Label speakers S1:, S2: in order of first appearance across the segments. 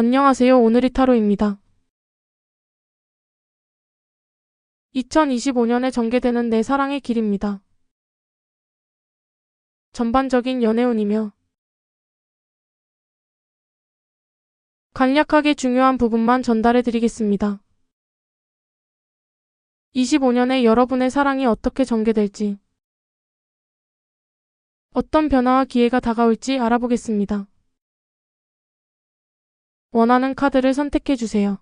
S1: 안녕하세요. 오늘이 타로입니다. 2025년에 전개되는 내 사랑의 길입니다. 전반적인 연애운이며 간략하게 중요한 부분만 전달해 드리겠습니다. 25년에 여러분의 사랑이 어떻게 전개될지, 어떤 변화와 기회가 다가올지 알아보겠습니다. 원하는 카드를 선택해 주세요.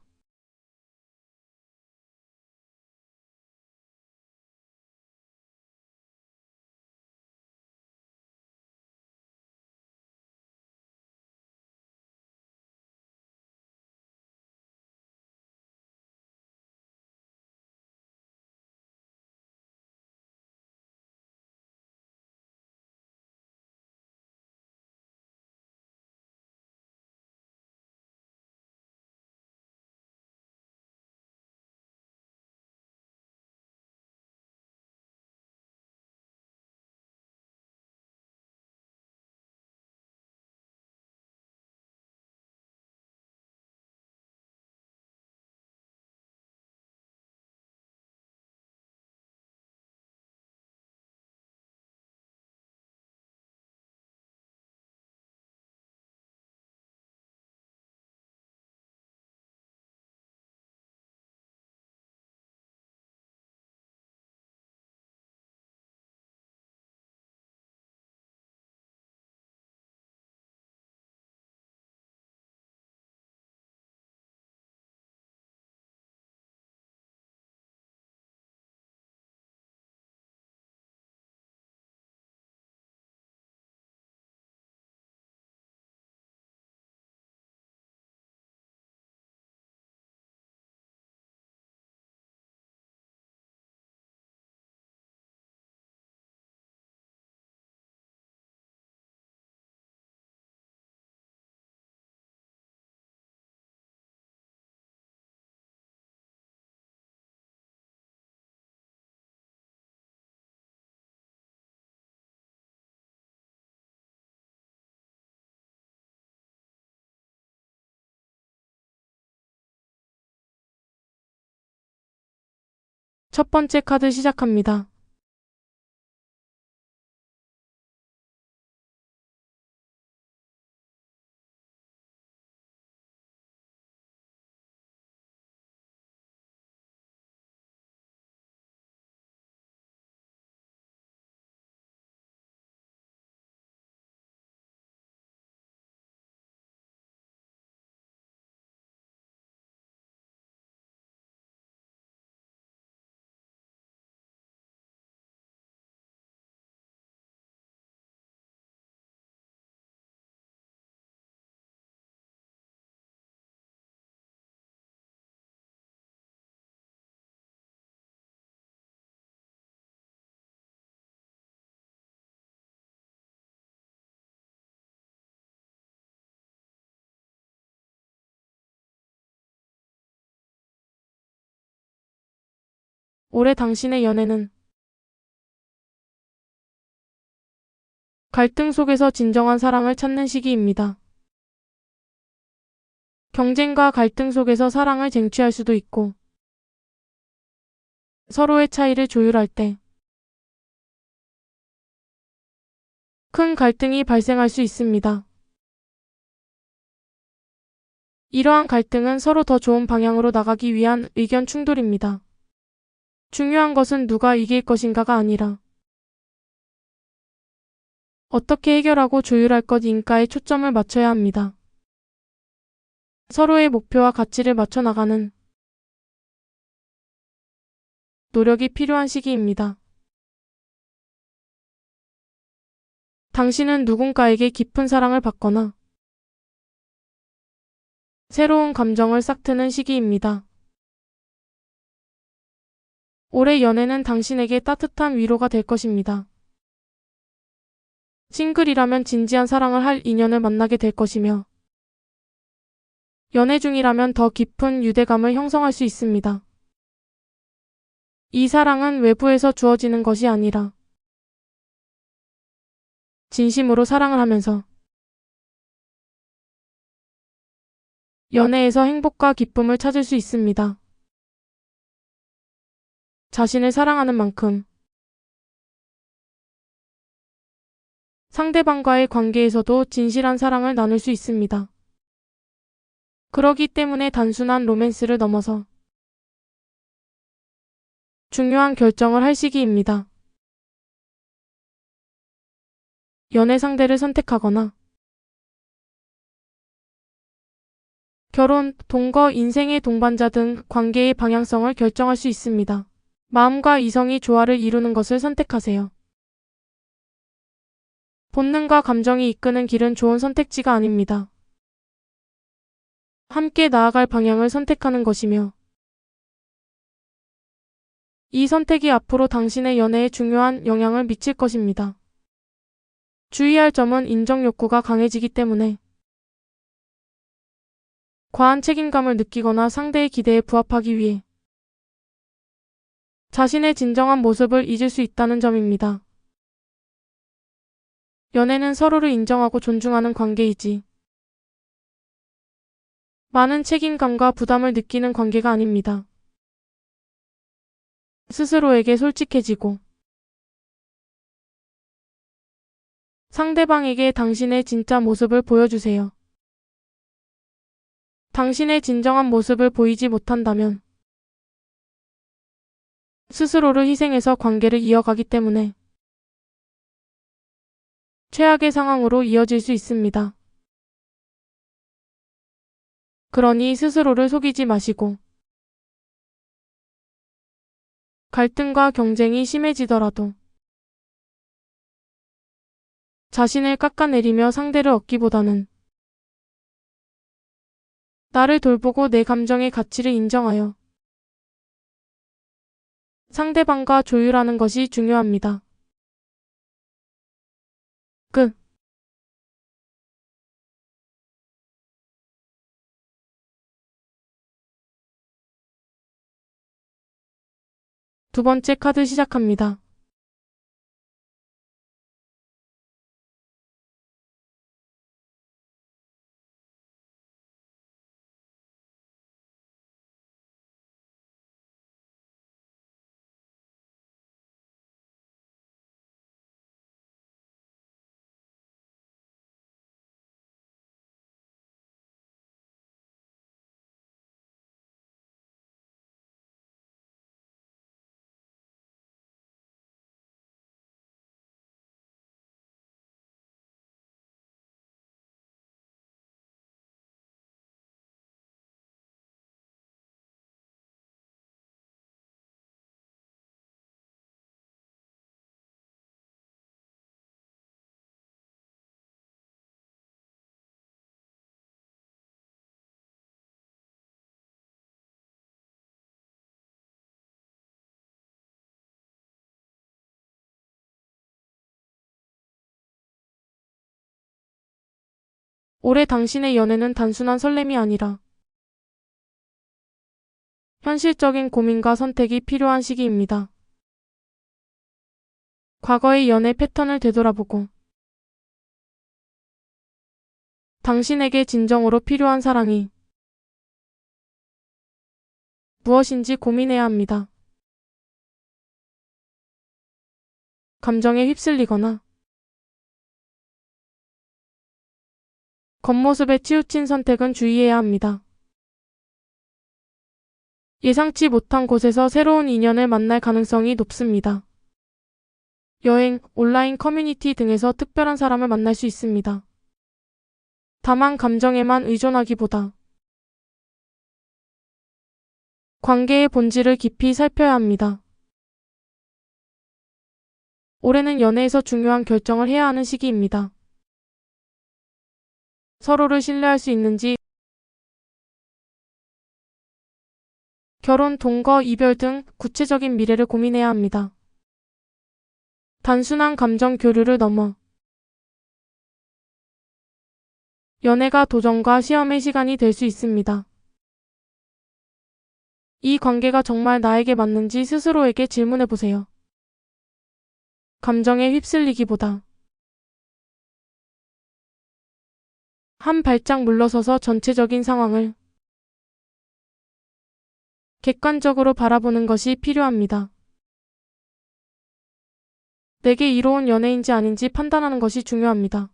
S1: 첫 번째 카드 시작합니다. 올해 당신의 연애는 갈등 속에서 진정한 사랑을 찾는 시기입니다. 경쟁과 갈등 속에서 사랑을 쟁취할 수도 있고, 서로의 차이를 조율할 때 큰 갈등이 발생할 수 있습니다. 이러한 갈등은 서로 더 좋은 방향으로 나가기 위한 의견 충돌입니다. 중요한 것은 누가 이길 것인가가 아니라 어떻게 해결하고 조율할 것인가에 초점을 맞춰야 합니다. 서로의 목표와 가치를 맞춰 나가는 노력이 필요한 시기입니다. 당신은 누군가에게 깊은 사랑을 받거나 새로운 감정을 싹트는 시기입니다. 올해 연애는 당신에게 따뜻한 위로가 될 것입니다. 싱글이라면 진지한 사랑을 할 인연을 만나게 될 것이며, 연애 중이라면 더 깊은 유대감을 형성할 수 있습니다. 이 사랑은 외부에서 주어지는 것이 아니라 진심으로 사랑을 하면서 연애에서 행복과 기쁨을 찾을 수 있습니다. 자신을 사랑하는 만큼 상대방과의 관계에서도 진실한 사랑을 나눌 수 있습니다. 그러기 때문에 단순한 로맨스를 넘어서 중요한 결정을 할 시기입니다. 연애 상대를 선택하거나 결혼, 동거, 인생의 동반자 등 관계의 방향성을 결정할 수 있습니다. 마음과 이성이 조화를 이루는 것을 선택하세요. 본능과 감정이 이끄는 길은 좋은 선택지가 아닙니다. 함께 나아갈 방향을 선택하는 것이며 이 선택이 앞으로 당신의 연애에 중요한 영향을 미칠 것입니다. 주의할 점은 인정 욕구가 강해지기 때문에 과한 책임감을 느끼거나 상대의 기대에 부합하기 위해 자신의 진정한 모습을 잊을 수 있다는 점입니다. 연애는 서로를 인정하고 존중하는 관계이지 많은 책임감과 부담을 느끼는 관계가 아닙니다. 스스로에게 솔직해지고 상대방에게 당신의 진짜 모습을 보여주세요. 당신의 진정한 모습을 보이지 못한다면 스스로를 희생해서 관계를 이어가기 때문에 최악의 상황으로 이어질 수 있습니다. 그러니 스스로를 속이지 마시고 갈등과 경쟁이 심해지더라도 자신을 깎아내리며 상대를 얻기보다는 나를 돌보고 내 감정의 가치를 인정하여 상대방과 조율하는 것이 중요합니다. 끝. 두 번째 카드 시작합니다. 올해 당신의 연애는 단순한 설렘이 아니라 현실적인 고민과 선택이 필요한 시기입니다. 과거의 연애 패턴을 되돌아보고 당신에게 진정으로 필요한 사랑이 무엇인지 고민해야 합니다. 감정에 휩쓸리거나 겉모습에 치우친 선택은 주의해야 합니다. 예상치 못한 곳에서 새로운 인연을 만날 가능성이 높습니다. 여행, 온라인 커뮤니티 등에서 특별한 사람을 만날 수 있습니다. 다만 감정에만 의존하기보다 관계의 본질을 깊이 살펴야 합니다. 올해는 연애에서 중요한 결정을 해야 하는 시기입니다. 서로를 신뢰할 수 있는지, 결혼, 동거, 이별 등 구체적인 미래를 고민해야 합니다. 단순한 감정 교류를 넘어 연애가 도전과 시험의 시간이 될 수 있습니다. 이 관계가 정말 나에게 맞는지 스스로에게 질문해보세요. 감정에 휩쓸리기보다 한 발짝 물러서서 전체적인 상황을 객관적으로 바라보는 것이 필요합니다. 내게 이로운 연애인지 아닌지 판단하는 것이 중요합니다.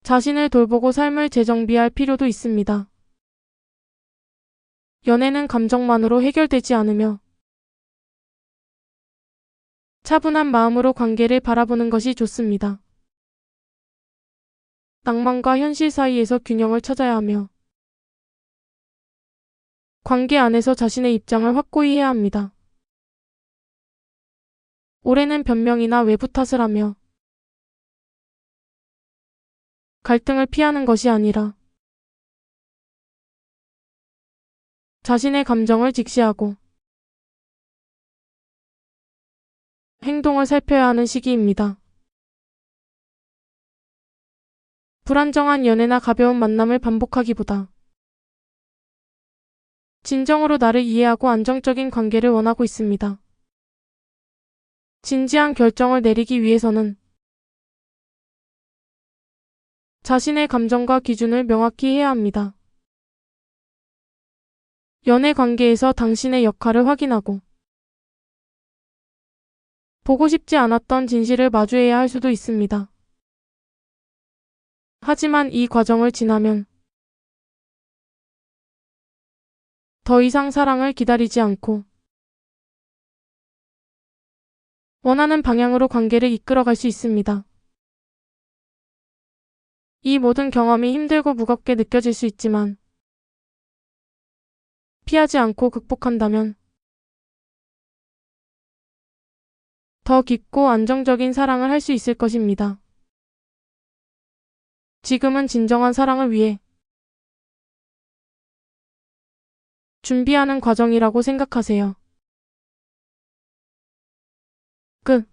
S1: 자신을 돌보고 삶을 재정비할 필요도 있습니다. 연애는 감정만으로 해결되지 않으며 차분한 마음으로 관계를 바라보는 것이 좋습니다. 낭만과 현실 사이에서 균형을 찾아야 하며 관계 안에서 자신의 입장을 확고히 해야 합니다. 올해는 변명이나 외부 탓을 하며 갈등을 피하는 것이 아니라 자신의 감정을 직시하고 행동을 살펴야 하는 시기입니다. 불안정한 연애나 가벼운 만남을 반복하기보다 진정으로 나를 이해하고 안정적인 관계를 원하고 있습니다. 진지한 결정을 내리기 위해서는 자신의 감정과 기준을 명확히 해야 합니다. 연애 관계에서 당신의 역할을 확인하고 보고 싶지 않았던 진실을 마주해야 할 수도 있습니다. 하지만 이 과정을 지나면 더 이상 사랑을 기다리지 않고 원하는 방향으로 관계를 이끌어갈 수 있습니다. 이 모든 경험이 힘들고 무겁게 느껴질 수 있지만 피하지 않고 극복한다면 더 깊고 안정적인 사랑을 할 수 있을 것입니다. 지금은 진정한 사랑을 위해 준비하는 과정이라고 생각하세요. 끝.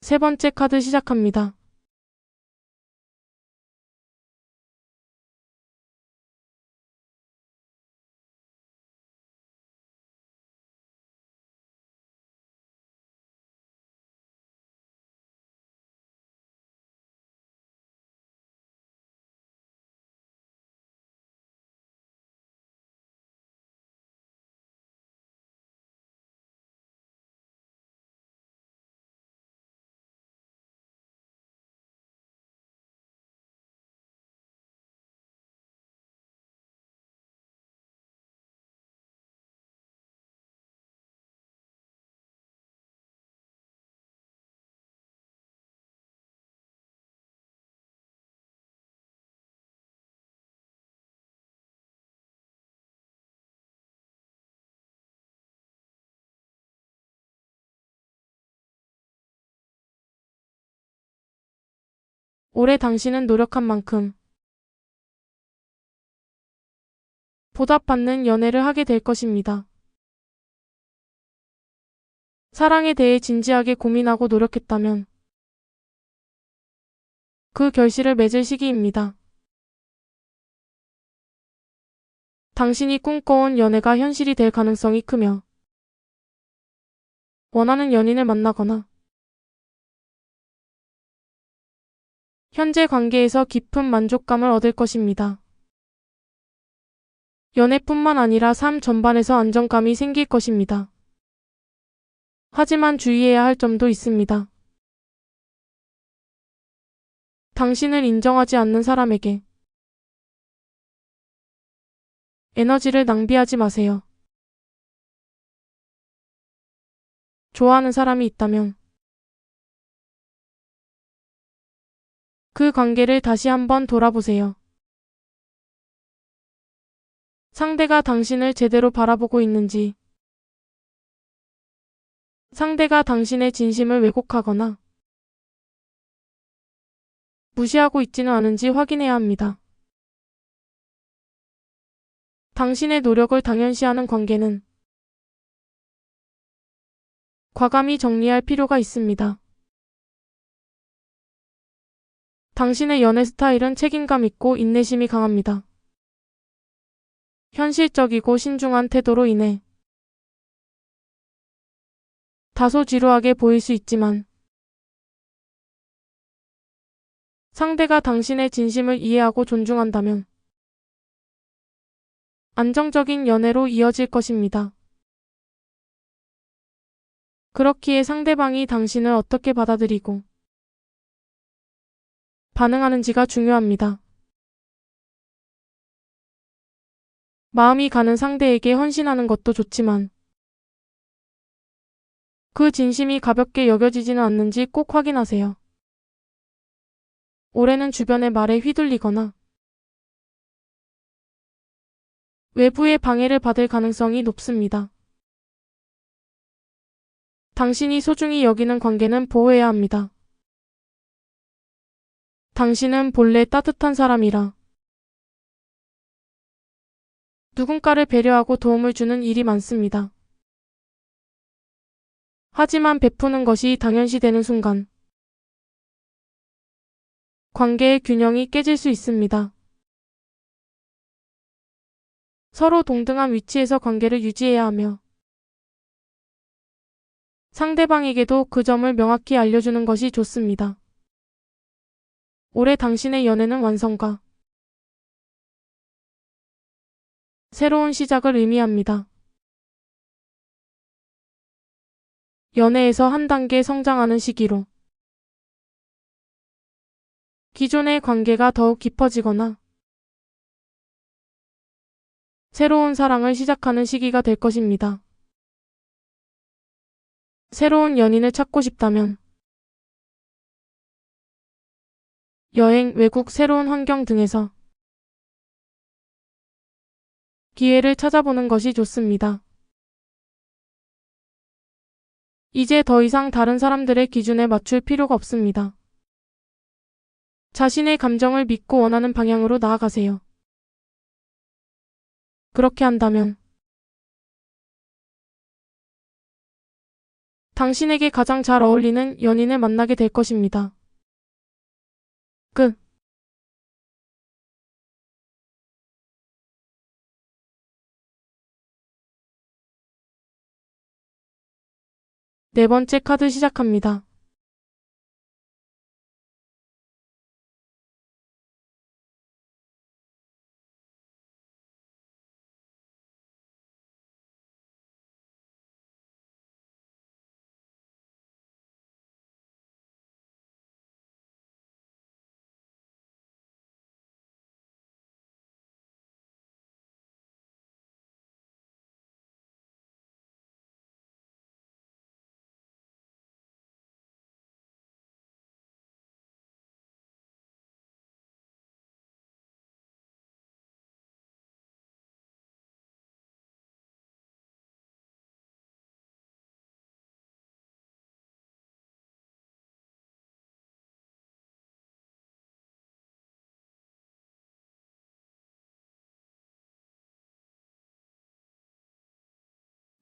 S1: 세 번째 카드 시작합니다. 올해 당신은 노력한 만큼 보답받는 연애를 하게 될 것입니다. 사랑에 대해 진지하게 고민하고 노력했다면 그 결실을 맺을 시기입니다. 당신이 꿈꿔온 연애가 현실이 될 가능성이 크며 원하는 연인을 만나거나 현재 관계에서 깊은 만족감을 얻을 것입니다. 연애뿐만 아니라 삶 전반에서 안정감이 생길 것입니다. 하지만 주의해야 할 점도 있습니다. 당신을 인정하지 않는 사람에게 에너지를 낭비하지 마세요. 좋아하는 사람이 있다면 그 관계를 다시 한번 돌아보세요. 상대가 당신을 제대로 바라보고 있는지, 상대가 당신의 진심을 왜곡하거나 무시하고 있지는 않은지 확인해야 합니다. 당신의 노력을 당연시하는 관계는 과감히 정리할 필요가 있습니다. 당신의 연애 스타일은 책임감 있고 인내심이 강합니다. 현실적이고 신중한 태도로 인해 다소 지루하게 보일 수 있지만 상대가 당신의 진심을 이해하고 존중한다면 안정적인 연애로 이어질 것입니다. 그렇기에 상대방이 당신을 어떻게 받아들이고 반응하는지가 중요합니다. 마음이 가는 상대에게 헌신하는 것도 좋지만 그 진심이 가볍게 여겨지지는 않는지 꼭 확인하세요. 올해는 주변의 말에 휘둘리거나 외부의 방해를 받을 가능성이 높습니다. 당신이 소중히 여기는 관계는 보호해야 합니다. 당신은 본래 따뜻한 사람이라 누군가를 배려하고 도움을 주는 일이 많습니다. 하지만 베푸는 것이 당연시되는 순간 관계의 균형이 깨질 수 있습니다. 서로 동등한 위치에서 관계를 유지해야 하며 상대방에게도 그 점을 명확히 알려주는 것이 좋습니다. 올해 당신의 연애는 완성과 새로운 시작을 의미합니다. 연애에서 한 단계 성장하는 시기로 기존의 관계가 더욱 깊어지거나 새로운 사랑을 시작하는 시기가 될 것입니다. 새로운 연인을 찾고 싶다면 여행, 외국, 새로운 환경 등에서 기회를 찾아보는 것이 좋습니다. 이제 더 이상 다른 사람들의 기준에 맞출 필요가 없습니다. 자신의 감정을 믿고 원하는 방향으로 나아가세요. 그렇게 한다면 당신에게 가장 잘 어울리는 연인을 만나게 될 것입니다. 끝. 네 번째 카드 시작합니다.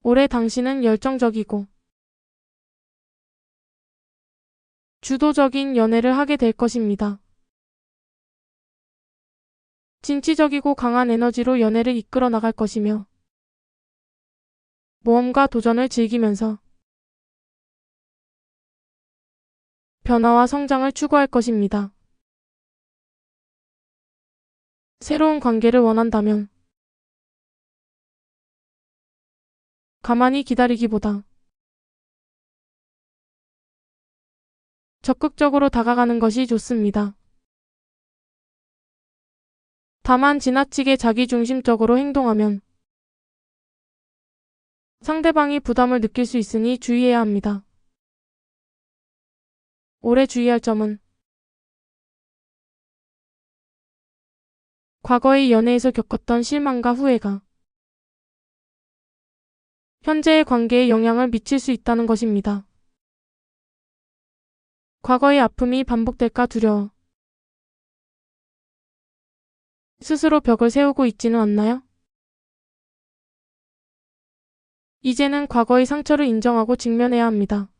S1: 올해 당신은 열정적이고 주도적인 연애를 하게 될 것입니다. 진취적이고 강한 에너지로 연애를 이끌어 나갈 것이며 모험과 도전을 즐기면서 변화와 성장을 추구할 것입니다. 새로운 관계를 원한다면 가만히 기다리기보다 적극적으로 다가가는 것이 좋습니다. 다만 지나치게 자기중심적으로 행동하면 상대방이 부담을 느낄 수 있으니 주의해야 합니다. 올해 주의할 점은 과거의 연애에서 겪었던 실망과 후회가 현재의 관계에 영향을 미칠 수 있다는 것입니다. 과거의 아픔이 반복될까 두려워 스스로 벽을 세우고 있지는 않나요? 이제는 과거의 상처를 인정하고 직면해야 합니다.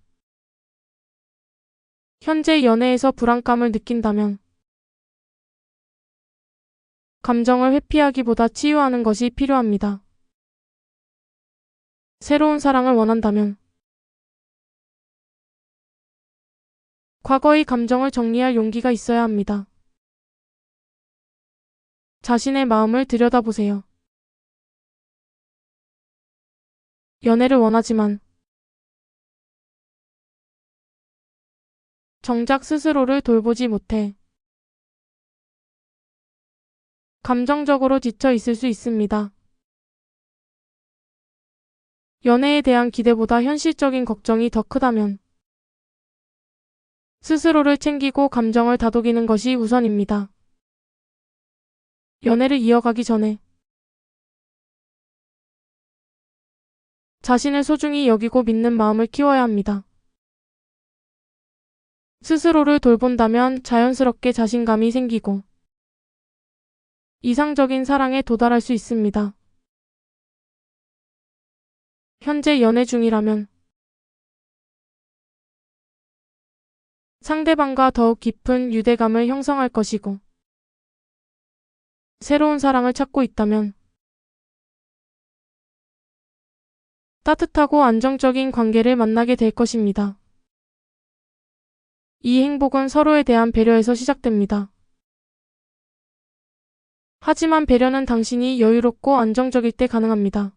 S1: 현재 연애에서 불안감을 느낀다면 감정을 회피하기보다 치유하는 것이 필요합니다. 새로운 사랑을 원한다면 과거의 감정을 정리할 용기가 있어야 합니다. 자신의 마음을 들여다보세요. 연애를 원하지만 정작 스스로를 돌보지 못해 감정적으로 지쳐 있을 수 있습니다. 연애에 대한 기대보다 현실적인 걱정이 더 크다면 스스로를 챙기고 감정을 다독이는 것이 우선입니다. 연애를 이어가기 전에 자신을 소중히 여기고 믿는 마음을 키워야 합니다. 스스로를 돌본다면 자연스럽게 자신감이 생기고 이상적인 사랑에 도달할 수 있습니다. 현재 연애 중이라면 상대방과 더욱 깊은 유대감을 형성할 것이고, 새로운 사랑을 찾고 있다면 따뜻하고 안정적인 관계를 만나게 될 것입니다. 이 행복은 서로에 대한 배려에서 시작됩니다. 하지만 배려는 당신이 여유롭고 안정적일 때 가능합니다.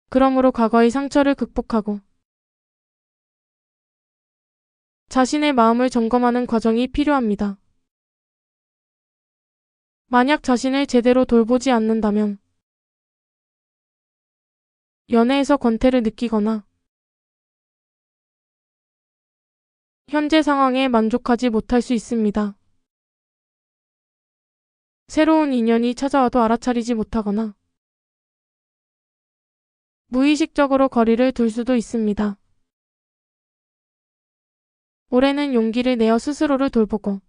S1: 그러므로 과거의 상처를 극복하고 자신의 마음을 점검하는 과정이 필요합니다. 만약 자신을 제대로 돌보지 않는다면 연애에서 권태를 느끼거나 현재 상황에 만족하지 못할 수 있습니다. 새로운 인연이 찾아와도 알아차리지 못하거나 무의식적으로 거리를 둘 수도 있습니다. 올해는 용기를 내어 스스로를 돌보고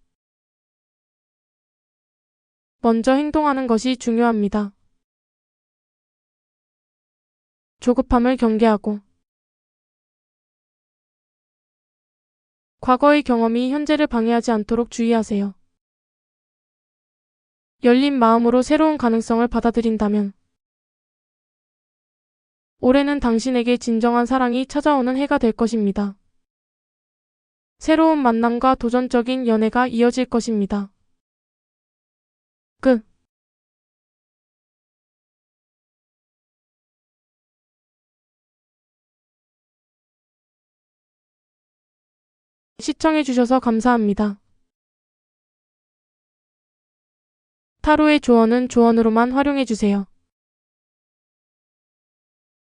S1: 먼저 행동하는 것이 중요합니다. 조급함을 경계하고 과거의 경험이 현재를 방해하지 않도록 주의하세요. 열린 마음으로 새로운 가능성을 받아들인다면 올해는 당신에게 진정한 사랑이 찾아오는 해가 될 것입니다. 새로운 만남과 도전적인 연애가 이어질 것입니다. 끝. 시청해주셔서 감사합니다. 타로의 조언은 조언으로만 활용해주세요.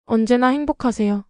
S1: 언제나 행복하세요.